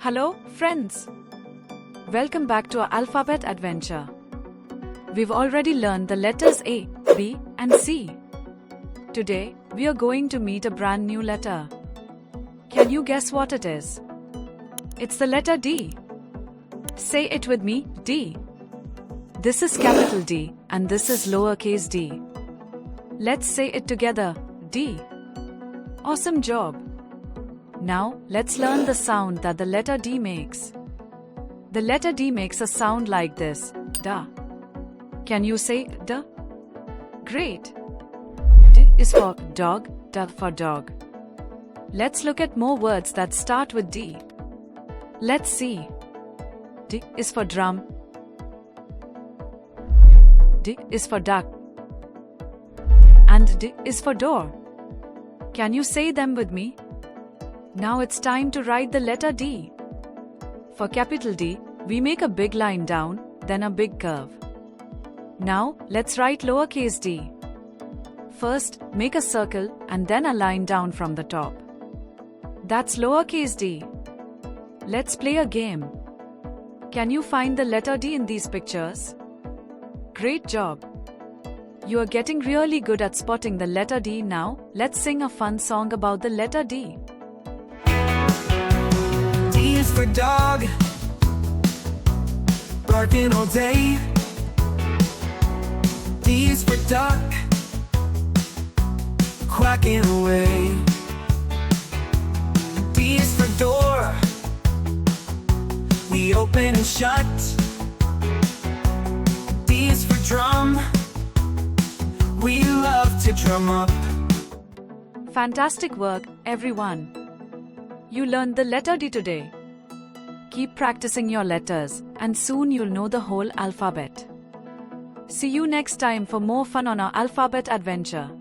Hello, friends! Welcome back to our alphabet adventure. We've already learned the letters A, B, and C. Today, we are going to meet a brand new letter. Can you guess what it is? It's the letter D. Say it with me, D. This is capital D, and this is lowercase d. Let's say it together, D. Awesome job! Now, let's learn the sound that the letter D makes. The letter D makes a sound like this, da. Can you say da? Great! D is for dog, da for dog. Let's look at more words that start with D. Let's see. D is for drum. D is for duck. And D is for door. Can you say them with me? Now it's time to write the letter D. For capital D, we make a big line down, then a big curve. Now, let's write lowercase d. First, make a circle and then a line down from the top. That's lowercase d. Let's play a game. Can you find the letter D in these pictures? Great job! You are getting really good at spotting the letter D now. Let's sing a fun song about the letter D. D is for dog, barking all day. D is for duck, quacking away. D is for door, we open and shut. D is for drum, we love to drum up. Fantastic work, everyone! You learned the letter D today. Keep practicing your letters, and soon you'll know the whole alphabet. See you next time for more fun on our alphabet adventure.